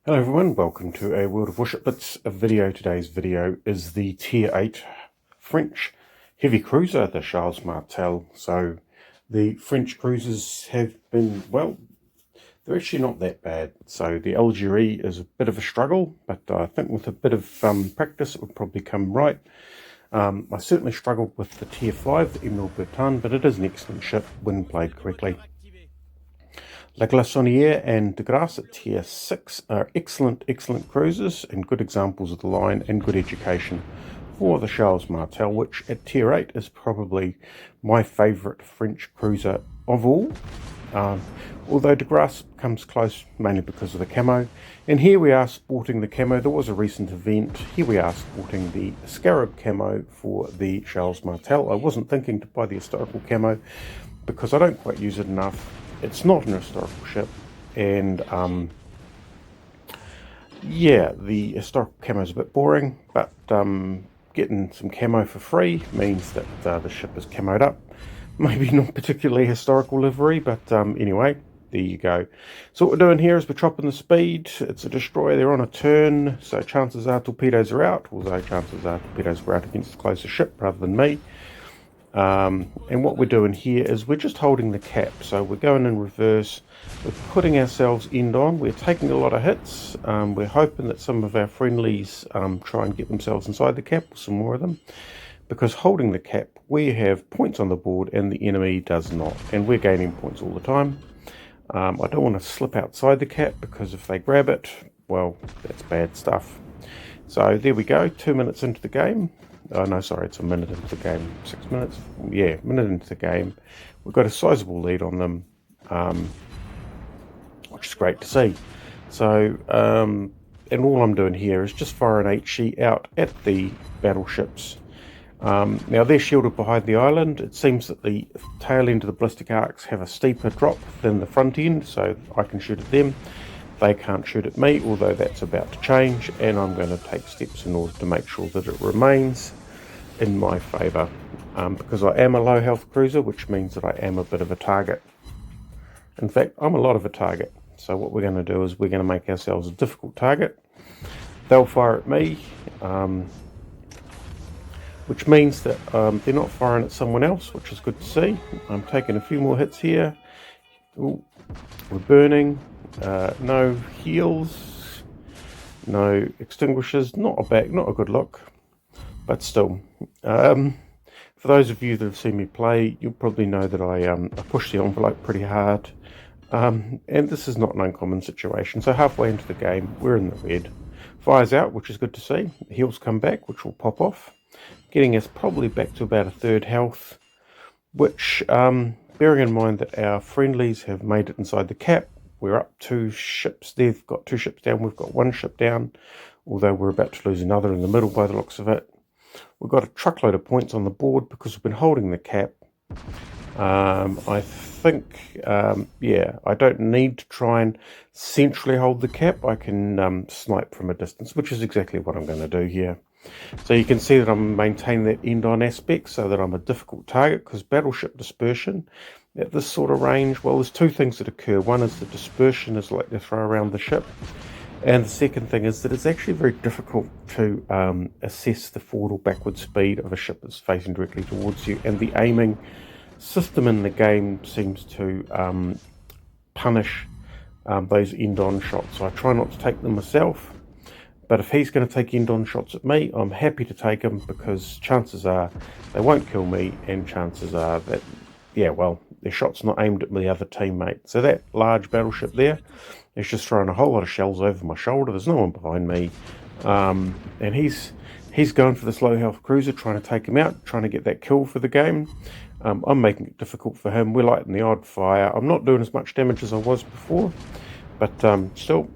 Hello everyone, welcome to a World of Warship Blitz video. Today's video is the Tier 8 French heavy cruiser, the Charles Martel. So the French cruisers have been, well, they're actually not that bad. So the Algerie is a bit of a struggle, but I think with a bit of practice it would probably come right. I certainly struggled with the Tier 5, the Emerald Bertin, but it is an excellent ship when played correctly. La Glaçonnière and De Grasse at Tier 6 are excellent cruisers and good examples of the line and good education for the Charles Martel, which at Tier 8 is probably my favourite French cruiser of all. Although De Grasse comes close mainly because of the camo. And here we are sporting the camo. There was a recent event. Here we are sporting the Scarab camo for the Charles Martel. I wasn't thinking to buy the historical camo because I don't quite use it enough. It's not an historical ship, and yeah, the historical camo is a bit boring, but getting some camo for free means that the ship is camoed up. Maybe not particularly historical livery, but anyway, there you go. So what we're doing here is we're chopping the speed. It's a destroyer, they're on a turn, so chances are torpedoes are out, although chances are torpedoes are out against the closest ship rather than me. And what we're doing here is we're just holding the cap, so we're going in reverse, we're putting ourselves end on, we're taking a lot of hits, we're hoping that some of our friendlies try and get themselves inside the cap, or some more of them, because holding the cap we have points on the board and the enemy does not, and we're gaining points all the time. I don't want to slip outside the cap because if they grab it, well, that's bad stuff. So there we go, 2 minutes into the game. Oh no, sorry, it's a minute into the game. 6 minutes? Yeah, a minute into the game. We've got a sizable lead on them, which is great to see. So, and all I'm doing here is just firing HE out at the battleships. Now they're shielded behind the island. It seems that the tail end of the ballistic arcs have a steeper drop than the front end, so I can shoot at them. They can't shoot at me, although that's about to change, and I'm going to take steps in order to make sure that it remains in my favour, because I am a low health cruiser, which means that I am a bit of a target. In fact, I'm a lot of a target. So what we're going to do is we're going to make ourselves a difficult target. They'll fire at me, which means that they're not firing at someone else, which is good to see. I'm taking a few more hits here. Ooh, we're burning. No heals, no extinguishers. Not a good look, but still. For those of you that have seen me play, you'll probably know that I push the envelope pretty hard, and this is not an uncommon situation. So halfway into the game, we're in the red. Fire's out, which is good to see. The heals come back, which will pop off, getting us probably back to about a third health, which, bearing in mind that our friendlies have made it inside the cap, we're up 2 ships. They've got 2 ships down, we've got 1 ship down, although we're about to lose another in the middle by the looks of it. We've got a truckload of points on the board because we've been holding the cap. I think, yeah, I don't need to try and centrally hold the cap. I can snipe from a distance, which is exactly what I'm going to do here. So you can see that I'm maintaining that end-on aspect so that I'm a difficult target, because battleship dispersion at this sort of range, well, there's 2 things that occur. One is the dispersion is like they throw around the ship, and the second thing is that it's actually very difficult to assess the forward or backward speed of a ship that's facing directly towards you, and the aiming system in the game seems to punish those end-on shots. So I try not to take them myself, but if he's going to take end-on shots at me, I'm happy to take them, because chances are they won't kill me, and chances are that, yeah, well, their shot's not aimed at the other teammate. So that large battleship there is just throwing a whole lot of shells over my shoulder. There's no one behind me, and he's going for this low health cruiser, trying to take him out, trying to get that kill for the game. I'm making it difficult for him. We're lighting the odd fire. I'm not doing as much damage as I was before, but still,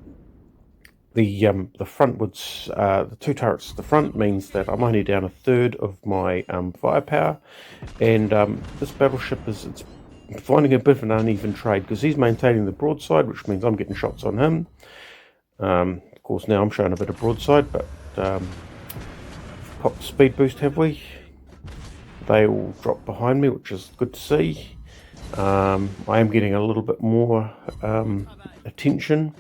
the frontwards, the 2 turrets at the front means that I'm only down a third of my firepower, and this battleship is finding a bit of an uneven trade, because he's maintaining the broadside, which means I'm getting shots on him. Of course, now I'm showing a bit of broadside, but popped the speed boost, have we? They all drop behind me, which is good to see. I am getting a little bit more attention.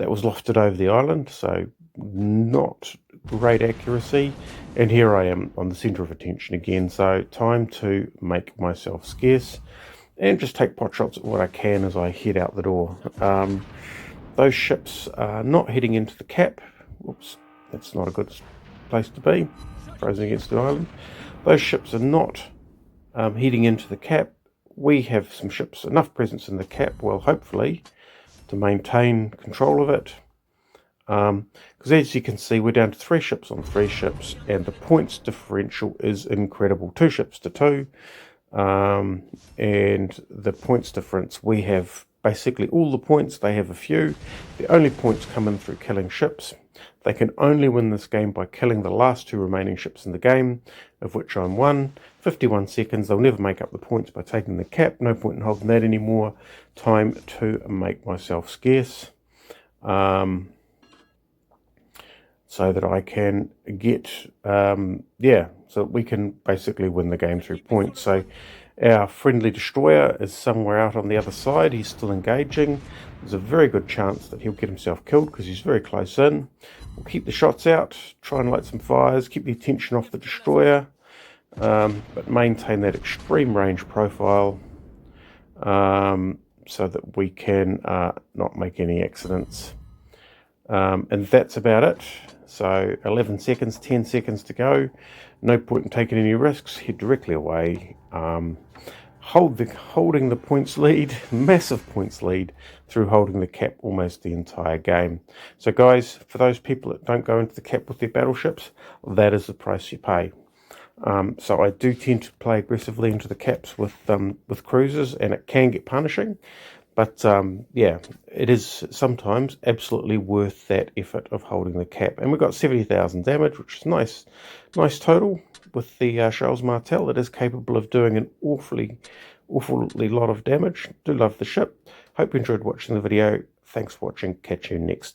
that was lofted over the island, so not great accuracy. And here I am on the centre of attention again, so time to make myself scarce and just take pot shots at what I can as I head out the door. Those ships are not heading into the cap. Whoops, that's not a good place to be, frozen against the island. Those ships are not heading into the cap. We have some ships, enough presence in the cap, well, hopefully, to maintain control of it. Because as you can see, we're down to 3 ships on 3 ships, and the points differential is incredible. 2 ships to 2, and the points difference, we have basically all the points, they have a few. The only points come in through killing ships. They can only win this game by killing the last 2 remaining ships in the game, of which I'm one. 51 seconds, they'll never make up the points by taking the cap. No point in holding that anymore. Time to make myself scarce. So that I can get, so we can basically win the game through points. So our friendly destroyer is somewhere out on the other side. He's still engaging. There's a very good chance that he'll get himself killed because he's very close in. We'll keep the shots out, try and light some fires, keep the attention off the destroyer, but maintain that extreme range profile so that we can not make any accidents. And that's about it. So 11 seconds, 10 seconds to go. No point in taking any risks. Head directly away. Holding the points lead, massive points lead through holding the cap almost the entire game. So guys, for those people that don't go into the cap with their battleships, that is the price you pay. So I do tend to play aggressively into the caps with cruisers, and it can get punishing. But yeah, it is sometimes absolutely worth that effort of holding the cap. And we've got 70,000 damage, which is nice total with the Charles Martel. It is capable of doing an awfully lot of damage. Do love the ship. Hope you enjoyed watching the video. Thanks for watching. Catch you next.